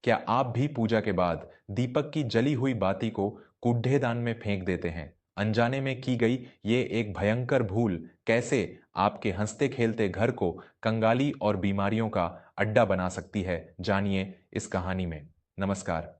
क्या आप भी पूजा के बाद दीपक की जली हुई बाती को कूड़ेदान में फेंक देते हैं? अनजाने में की गई ये एक भयंकर भूल कैसे आपके हंसते खेलते घर को कंगाली और बीमारियों का अड्डा बना सकती है, जानिए इस कहानी में। नमस्कार,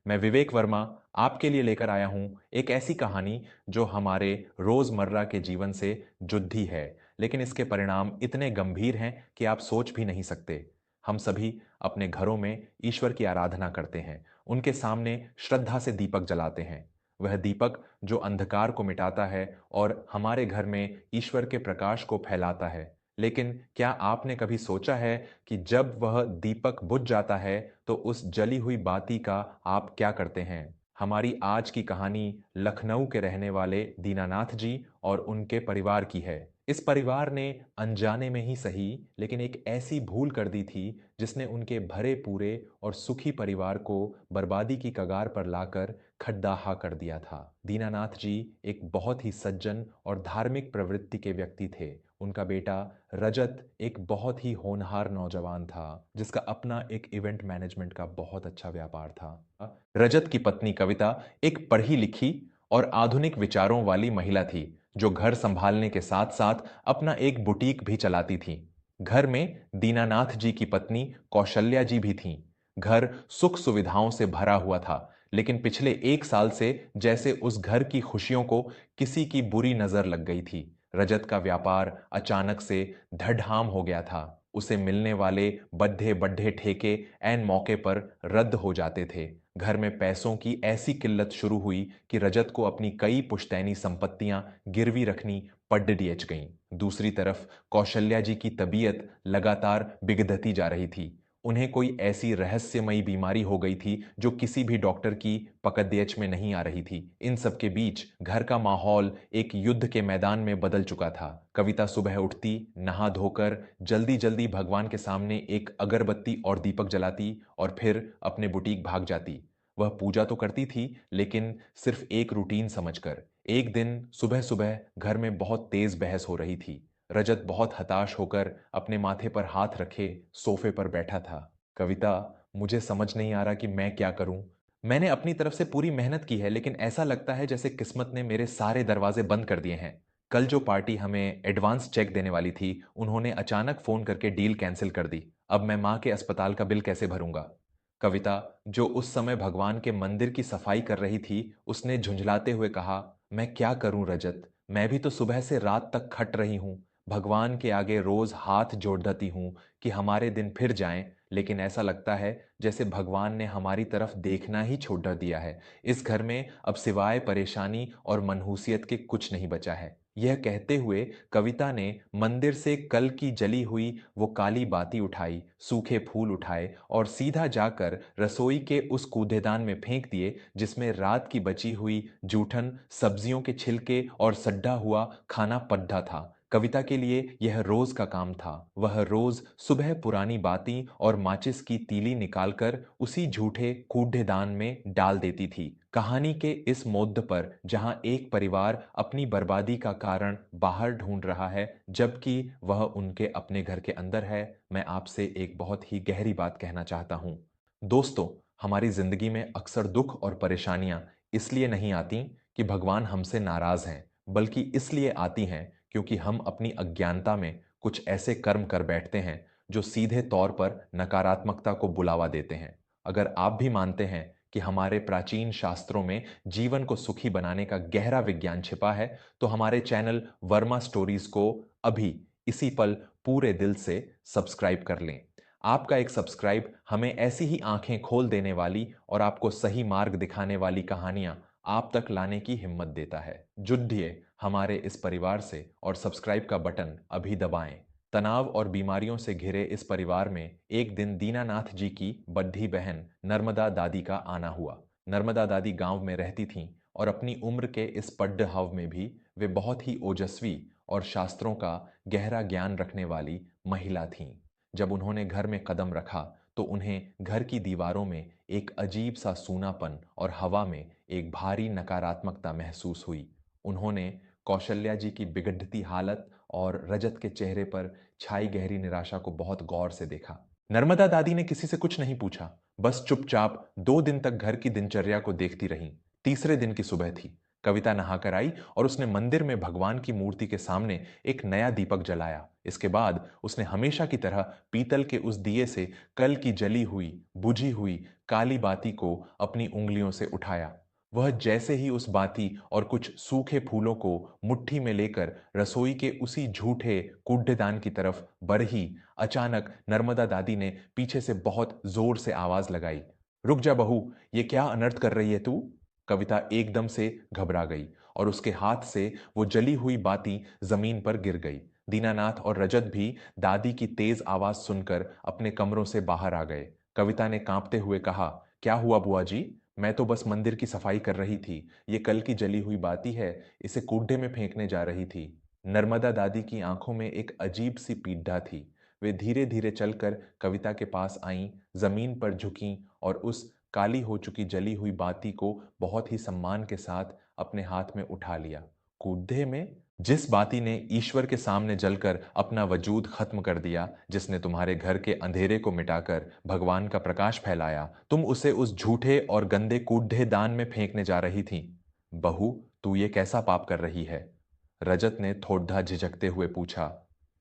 मैं विवेक वर्मा आपके लिए लेकर आया हूं एक ऐसी कहानी जो हमारे रोजमर्रा के जीवन से जुड़ी है, लेकिन इसके परिणाम इतने गंभीर हैं कि आप सोच भी नहीं सकते। हम सभी अपने घरों में ईश्वर की आराधना करते हैं, उनके सामने श्रद्धा से दीपक जलाते हैं। वह दीपक जो अंधकार को मिटाता है और हमारे घर में ईश्वर के प्रकाश को फैलाता है। लेकिन क्या आपने कभी सोचा है कि जब वह दीपक बुझ जाता है तो उस जली हुई बाती का आप क्या करते हैं? हमारी आज की कहानी लखनऊ के रहने वाले दीनानाथ जी और उनके परिवार की है। इस परिवार ने अनजाने में ही सही, लेकिन एक ऐसी भूल कर दी थी जिसने उनके भरे पूरे और सुखी परिवार को बर्बादी की कगार पर लाकर खड्डाहा कर दिया था। दीनानाथ जी एक बहुत ही सज्जन और धार्मिक प्रवृत्ति के व्यक्ति थे। उनका बेटा रजत एक बहुत ही होनहार नौजवान था, जिसका अपना एक इवेंट मैनेजमेंट का बहुत अच्छा व्यापार था। रजत की पत्नी कविता एक पढ़ी लिखी और आधुनिक विचारों वाली महिला थी, जो घर संभालने के साथ साथ अपना एक बुटीक भी चलाती थी। घर में दीनानाथ जी की पत्नी कौशल्या जी भी थीं। घर सुख सुविधाओं से भरा हुआ था, लेकिन पिछले एक साल से जैसे उस घर की खुशियों को किसी की बुरी नजर लग गई थी। रजत का व्यापार अचानक से धड़ाम हो गया था। उसे मिलने वाले बड्ढे बड्ढे ठेके ऐन मौके पर रद्द हो जाते थे। घर में पैसों की ऐसी किल्लत शुरू हुई कि रजत को अपनी कई पुश्तैनी संपत्तियां गिरवी रखनी पड़ डियच गईं। दूसरी तरफ कौशल्या जी की तबीयत लगातार बिगड़ती जा रही थी। उन्हें कोई ऐसी रहस्यमयी बीमारी हो गई थी जो किसी भी डॉक्टर की पकड़यच में नहीं आ रही थी। इन सब के बीच घर का माहौल एक युद्ध के मैदान में बदल चुका था। कविता सुबह उठती, नहा धोकर जल्दी जल्दी भगवान के सामने एक अगरबत्ती और दीपक जलाती और फिर अपने बुटीक भाग जाती। वह पूजा तो करती थी, लेकिन सिर्फ एक रूटीन समझकर। एक दिन सुबह सुबह घर में बहुत तेज बहस हो रही थी। रजत बहुत हताश होकर अपने माथे पर हाथ रखे सोफे पर बैठा था। कविता, मुझे समझ नहीं आ रहा कि मैं क्या करूं। मैंने अपनी तरफ से पूरी मेहनत की है, लेकिन ऐसा लगता है जैसे किस्मत ने मेरे सारे दरवाजे बंद कर दिए हैं। कल जो पार्टी हमें एडवांस चेक देने वाली थी, उन्होंने अचानक फोन करके डील कैंसिल कर दी। अब मैं मां के अस्पताल का बिल कैसे भरूंगा? कविता, जो उस समय भगवान के मंदिर की सफाई कर रही थी, उसने झुंझलाते हुए कहा, मैं क्या करूं रजत, मैं भी तो सुबह से रात तक खट रही हूं। भगवान के आगे रोज हाथ जोड़ती हूं कि हमारे दिन फिर जाएं, लेकिन ऐसा लगता है जैसे भगवान ने हमारी तरफ देखना ही छोड़ दिया है। इस घर में अब सिवाय परेशानी और मनहूसियत के कुछ नहीं बचा है। यह कहते हुए कविता ने मंदिर से कल की जली हुई वो काली बाती उठाई, सूखे फूल उठाए और सीधा जाकर रसोई के उस कूदेदान में फेंक दिए, जिसमें रात की बची हुई जूठन, सब्जियों के छिलके और सड्डा हुआ खाना पड्ढा था। कविता के लिए यह रोज का काम था। वह रोज सुबह पुरानी बाती और माचिस की तीली निकालकर उसी झूठे कूड़ेदान में डाल देती थी। कहानी के इस मोड़ पर जहां एक परिवार अपनी बर्बादी का कारण बाहर ढूंढ रहा है, जबकि वह उनके अपने घर के अंदर है, मैं आपसे एक बहुत ही गहरी बात कहना चाहता हूं। दोस्तों, हमारी जिंदगी में अक्सर दुख और परेशानियां इसलिए नहीं आती कि भगवान हमसे नाराज हैं, बल्कि इसलिए आती हैं क्योंकि हम अपनी अज्ञानता में कुछ ऐसे कर्म कर बैठते हैं जो सीधे तौर पर नकारात्मकता को बुलावा देते हैं। अगर आप भी मानते हैं कि हमारे प्राचीन शास्त्रों में जीवन को सुखी बनाने का गहरा विज्ञान छिपा है, तो हमारे चैनल वर्मा स्टोरीज को अभी इसी पल पूरे दिल से सब्सक्राइब कर लें। आपका एक सब्सक्राइब हमें ऐसी ही आंखें खोल देने वाली और आपको सही मार्ग दिखाने वाली कहानियां आप तक लाने की हिम्मत देता है। जुड़िए हमारे इस परिवार से और सब्सक्राइब का बटन अभी दबाएं। तनाव और बीमारियों से घिरे इस परिवार में एक दिन दीनानाथ जी की बड्ढी बहन नर्मदा दादी का आना हुआ। नर्मदा दादी गांव में रहती थीं और अपनी उम्र के इस पड्डहाव में भी वे बहुत ही ओजस्वी और शास्त्रों का गहरा ज्ञान रखने वाली महिला थीं। जब उन्होंने घर में कदम रखा तो उन्हें घर की दीवारों में एक अजीब सा सूनापन और हवा में एक भारी नकारात्मकता महसूस हुई। उन्होंने कौशल्या जी की बिगड़ती हालत और रजत के चेहरे पर छाई गहरी निराशा को बहुत गौर से देखा। नर्मदा दादी ने किसी से कुछ नहीं पूछा, बस चुपचाप 2 दिन तक घर की दिनचर्या को देखती रहीं। तीसरे दिन की सुबह थी। कविता नहाकर आई और उसने मंदिर में भगवान की मूर्ति के सामने एक नया दीपक जलाया। इसके बाद उसने हमेशा की तरह पीतल के उस दिए से कल की जली हुई, बुझी हुई काली बाती को अपनी उंगलियों से उठाया। वह जैसे ही उस बाती और कुछ सूखे फूलों को मुट्ठी में लेकर रसोई के उसी झूठे कूड़ेदान की तरफ बढ़ी, अचानक नर्मदा दादी ने पीछे से बहुत जोर से आवाज लगाई, रुक जा बहू, ये क्या अनर्थ कर रही है तू? कविता एकदम से घबरा गई और उसके हाथ से वो जली हुई बाती जमीन पर गिर गई। दीनानाथ और रजत भी दादी की तेज आवाज सुनकर अपने कमरों से बाहर आ गए। कविता ने कांपते हुए कहा, क्या हुआ बुआ जी? मैं तो बस मंदिर की सफाई कर रही थी। ये कल की जली हुई बाती है, इसे कूड़े में फेंकने जा रही थी। नर्मदा दादी की आंखों में एक अजीब सी पीड़ा थी। वे धीरे धीरे चलकर कविता के पास आईं, जमीन पर झुकीं और उस काली हो चुकी जली हुई बाती को बहुत ही सम्मान के साथ अपने हाथ में उठा लिया। कूड़े में? जिस बाती ने ईश्वर के सामने जलकर अपना वजूद खत्म कर दिया, जिसने तुम्हारे घर के अंधेरे को मिटाकर भगवान का प्रकाश फैलाया, तुम उसे उस झूठे और गंदे कूड़े दान में फेंकने जा रही थी। बहू, तू ये कैसा पाप कर रही है? रजत ने थोड़ा झिझकते हुए पूछा।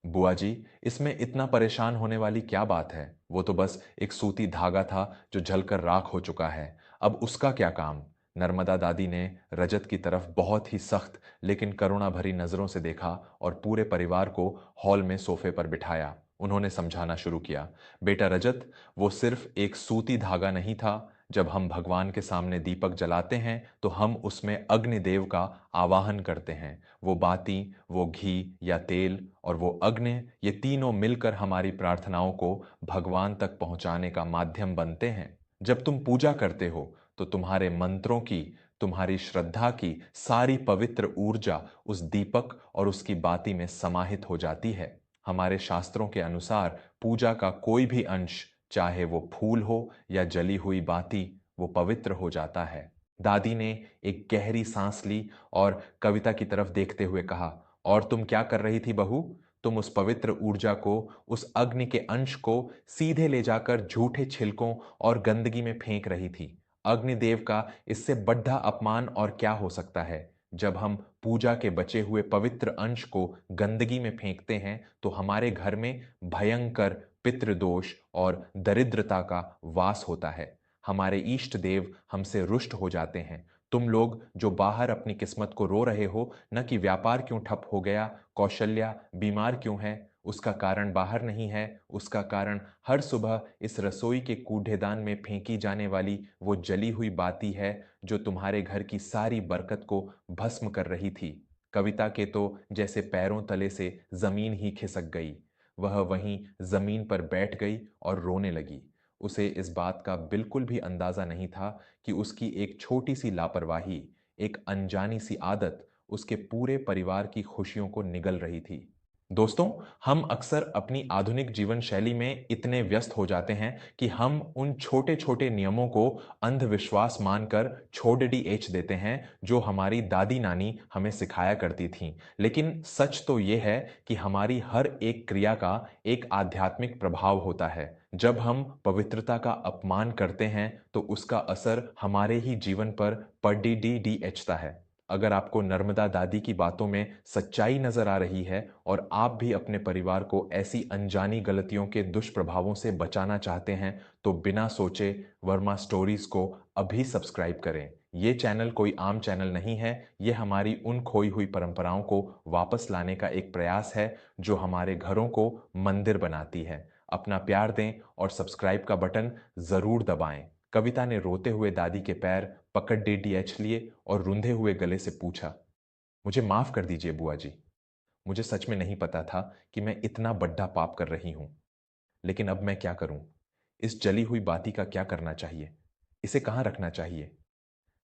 बुआ जी, इसमें इतना परेशान होने वाली क्या बात है? वो तो बस एक सूती धागा था जो जलकर राख हो चुका है। अब उसका क्या काम? नर्मदा दादी ने रजत की तरफ बहुत ही सख्त लेकिन करुणा भरी नजरों से देखा और पूरे परिवार को हॉल में सोफे पर बिठाया। उन्होंने समझाना शुरू किया, बेटा रजत, वो सिर्फ एक सूती धागा नहीं था। जब हम भगवान के सामने दीपक जलाते हैं तो हम उसमें अग्निदेव का आवाहन करते हैं। वो बाती, वो घी या तेल और वो अग्नि, ये तीनों मिलकर हमारी प्रार्थनाओं को भगवान तक पहुंचाने का माध्यम बनते हैं। जब तुम पूजा करते हो तो तुम्हारे मंत्रों की, तुम्हारी श्रद्धा की सारी पवित्र ऊर्जा उस दीपक और उसकी बाती में समाहित हो जाती है। हमारे शास्त्रों के अनुसार पूजा का कोई भी अंश, चाहे वो फूल हो या जली हुई बाती, वो पवित्र हो जाता है। दादी ने एक गहरी सांस ली और कविता की तरफ देखते हुए कहा, और तुम क्या कर रही थी बहू? तुम उस पवित्र ऊर्जा को, उस अग्नि के अंश को सीधे ले जाकर झूठे छिलकों और गंदगी में फेंक रही थी। अग्निदेव का इससे बड़ा अपमान और क्या हो सकता है? जब हम पूजा के बचे हुए पवित्र अंश को गंदगी में फेंकते हैं तो हमारे घर में भयंकर पितृदोष और दरिद्रता का वास होता है। हमारे इष्ट देव हमसे रुष्ट हो जाते हैं। तुम लोग जो बाहर अपनी किस्मत को रो रहे हो, न कि व्यापार क्यों ठप हो गया, कौशल्या बीमार क्यों है, उसका कारण बाहर नहीं है, उसका कारण हर सुबह इस रसोई के कूड़ेदान में फेंकी जाने वाली वो जली हुई बाती है जो तुम्हारे घर की सारी बरकत को भस्म कर रही थी। कविता के तो जैसे पैरों तले से जमीन ही खिसक गई। वह वहीं जमीन पर बैठ गई और रोने लगी। उसे इस बात का बिल्कुल भी अंदाजा नहीं था कि उसकी एक छोटी सी लापरवाही, एक अनजानी सी आदत उसके पूरे परिवार की खुशियों को निगल रही थी। दोस्तों, हम अक्सर अपनी आधुनिक जीवन शैली में इतने व्यस्त हो जाते हैं कि हम उन छोटे छोटे नियमों को अंधविश्वास मानकर छोड़ देते हैं जो हमारी दादी नानी हमें सिखाया करती थीं। लेकिन सच तो ये है कि हमारी हर एक क्रिया का एक आध्यात्मिक प्रभाव होता है। जब हम पवित्रता का अपमान करते हैं तो उसका असर हमारे ही जीवन पर पड़ता है। अगर आपको नर्मदा दादी की बातों में सच्चाई नजर आ रही है और आप भी अपने परिवार को ऐसी अनजानी गलतियों के दुष्प्रभावों से बचाना चाहते हैं तो बिना सोचे वर्मा स्टोरीज को अभी सब्सक्राइब करें। ये चैनल कोई आम चैनल नहीं है, ये हमारी उन खोई हुई परंपराओं को वापस लाने का एक प्रयास है जो हमारे घरों को मंदिर बनाती है। अपना प्यार दें और सब्सक्राइब का बटन जरूर दबाएं। कविता ने रोते हुए दादी के पैर पकड़ डीडीएच लिए और रुंधे हुए गले से पूछा, मुझे माफ कर दीजिए बुआ जी। मुझे सच में नहीं पता था कि मैं इतना बड़ा पाप कर रही हूं। लेकिन अब मैं क्या करूं? इस जली हुई बाती का क्या करना चाहिए? इसे कहां रखना चाहिए?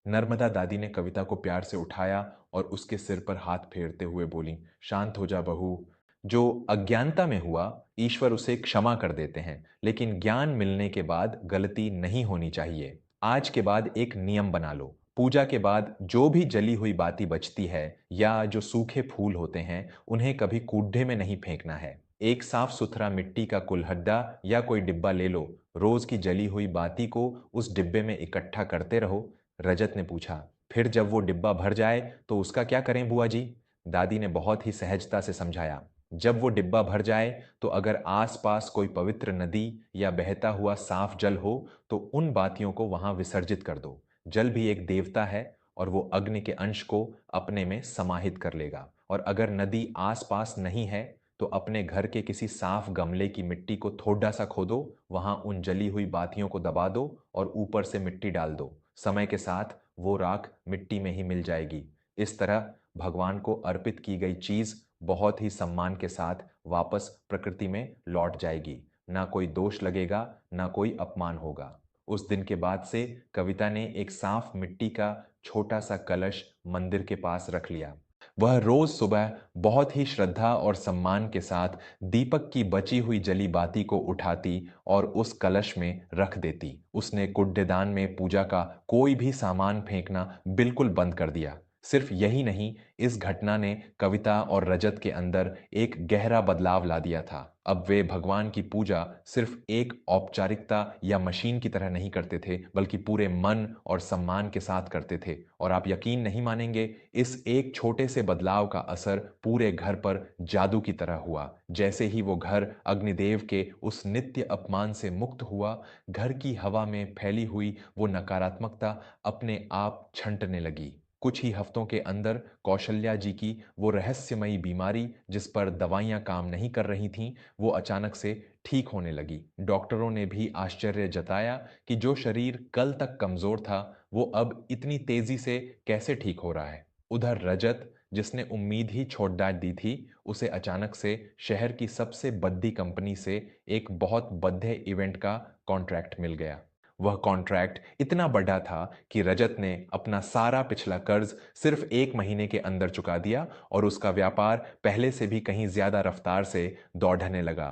नर्मदा दादी ने कविता को प्यार से उठाया और उसके सिर पर हाथ फेरते हुए बोली, शांत हो जा बहू। जो अज्ञानता में हुआ, ईश्वर उसे क्षमा कर देते हैं, लेकिन ज्ञान मिलने के बाद गलती नहीं होनी चाहिए। आज के बाद एक नियम बना लो। पूजा के बाद जो भी जली हुई बाती बचती है या जो सूखे फूल होते हैं, उन्हें कभी कूड़े में नहीं फेंकना है। एक साफ सुथरा मिट्टी का कुल्हड्डा या कोई डिब्बा ले लो, रोज की जली हुई बाती को उस डिब्बे में इकट्ठा करते रहो। रजत ने पूछा। फिर जब वो डिब्बा भर जाए तो उसका क्या करें बुआ जी? दादी ने बहुत ही सहजता से समझाया। जब वो डिब्बा भर जाए तो अगर आसपास कोई पवित्र नदी या बहता हुआ साफ जल हो तो उन बातियों को वहां विसर्जित कर दो। जल भी एक देवता है और वो अग्नि के अंश को अपने में समाहित कर लेगा। और अगर नदी आसपास नहीं है तो अपने घर के किसी साफ गमले की मिट्टी को थोड़ा सा खोदो, वहां उन जली हुई बातियों को दबा दो और ऊपर से मिट्टी डाल दो। समय के साथ वो राख मिट्टी में ही मिल जाएगी। इस तरह भगवान को अर्पित की गई चीज बहुत ही सम्मान के साथ वापस प्रकृति में लौट जाएगी। ना कोई दोष लगेगा, ना कोई अपमान होगा। उस दिन के बाद से कविता ने एक साफ मिट्टी का छोटा सा कलश मंदिर के पास रख लिया। वह रोज सुबह बहुत ही श्रद्धा और सम्मान के साथ दीपक की बची हुई जली बाती को उठाती और उस कलश में रख देती। उसने कूड़ेदान में पूजा का कोई भी सामान फेंकना बिल्कुल बंद कर दिया। सिर्फ यही नहीं, इस घटना ने कविता और रजत के अंदर एक गहरा बदलाव ला दिया था। अब वे भगवान की पूजा सिर्फ एक औपचारिकता या मशीन की तरह नहीं करते थे, बल्कि पूरे मन और सम्मान के साथ करते थे। और आप यकीन नहीं मानेंगे, इस एक छोटे से बदलाव का असर पूरे घर पर जादू की तरह हुआ। जैसे ही वो घर अग्निदेव के उस नित्य अपमान से मुक्त हुआ, घर की हवा में फैली हुई वो नकारात्मकता अपने आप छंटने लगी। कुछ ही हफ्तों के अंदर कौशल्या जी की वो रहस्यमयी बीमारी, जिस पर दवाइयां काम नहीं कर रही थीं, वो अचानक से ठीक होने लगी। डॉक्टरों ने भी आश्चर्य जताया कि जो शरीर कल तक कमजोर था, वो अब इतनी तेजी से कैसे ठीक हो रहा है। उधर रजत, जिसने उम्मीद ही छोड़ डाल दी थी, उसे अचानक से शहर की सबसे बड़ी कंपनी से एक बहुत बड़े इवेंट का कॉन्ट्रैक्ट मिल गया। वह कॉन्ट्रैक्ट इतना बड़ा था कि रजत ने अपना सारा पिछला कर्ज सिर्फ 1 महीने के अंदर चुका दिया और उसका व्यापार पहले से भी कहीं ज्यादा रफ्तार से दौड़ने लगा।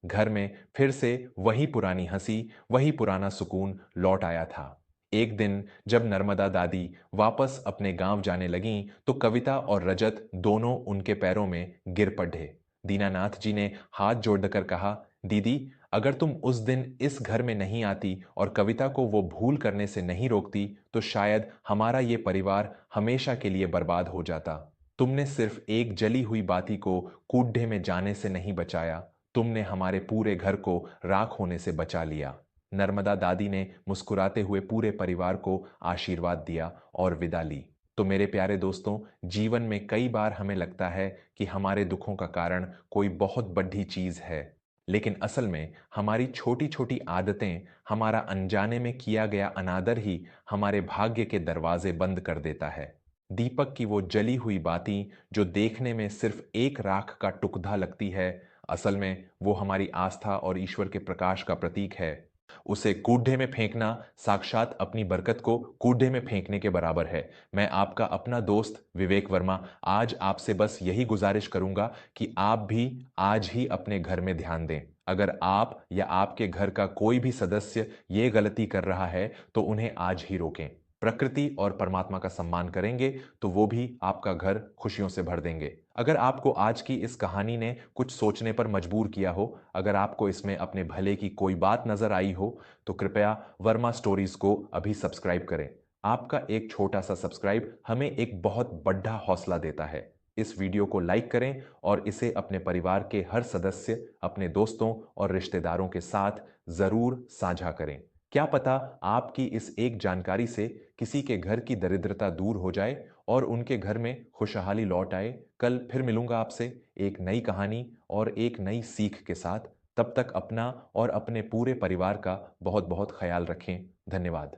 घर में फिर से वही पुरानी हंसी, वही पुराना सुकून लौट आया था। एक दिन जब नर्मदा दादी वापस अपने गांव जाने लगीं, तो कविता और रजत दोनों उनके पैरों में गिर पड़े। दीनानाथ जी ने हाथ जोड़कर कहा, दीदी, अगर तुम उस दिन इस घर में नहीं आती और कविता को वो भूल करने से नहीं रोकती, तो शायद हमारा ये परिवार हमेशा के लिए बर्बाद हो जाता। तुमने सिर्फ एक जली हुई बाती को कूड्ढे में जाने से नहीं बचाया, तुमने हमारे पूरे घर को राख होने से बचा लिया। नर्मदा दादी ने मुस्कुराते हुए पूरे परिवार को आशीर्वाद दिया और विदा ली। तो मेरे प्यारे दोस्तों, जीवन में कई बार हमें लगता है कि हमारे दुखों का कारण कोई बहुत बड़ी चीज है, लेकिन असल में हमारी छोटी छोटी आदतें, हमारा अनजाने में किया गया अनादर ही हमारे भाग्य के दरवाजे बंद कर देता है। दीपक की वो जली हुई बाती, जो देखने में सिर्फ एक राख का टुकड़ा लगती है, असल में वो हमारी आस्था और ईश्वर के प्रकाश का प्रतीक है। उसे कूड़े में फेंकना साक्षात अपनी बरकत को कूड़े में फेंकने के बराबर है। मैं आपका अपना दोस्त विवेक वर्मा आज आपसे बस यही गुजारिश करूंगा कि आप भी आज ही अपने घर में ध्यान दें। अगर आप या आपके घर का कोई भी सदस्य ये गलती कर रहा है तो उन्हें आज ही रोकें। प्रकृति और परमात्मा का सम्मान करेंगे तो वो भी आपका घर खुशियों से भर देंगे। अगर आपको आज की इस कहानी ने कुछ सोचने पर मजबूर किया हो, अगर आपको इसमें अपने भले की कोई बात नजर आई हो, तो कृपया वर्मा स्टोरीज को अभी सब्सक्राइब करें। आपका एक छोटा सा सब्सक्राइब हमें एक बहुत बड़ा हौसला देता है। इस वीडियो को लाइक करें और इसे अपने परिवार के हर सदस्य, अपने दोस्तों और रिश्तेदारों के साथ जरूर साझा करें। क्या पता आपकी इस एक जानकारी से किसी के घर की दरिद्रता दूर हो जाए और उनके घर में खुशहाली लौट आए। कल फिर मिलूंगा आपसे एक नई कहानी और एक नई सीख के साथ। तब तक अपना और अपने पूरे परिवार का बहुत बहुत ख्याल रखें। धन्यवाद।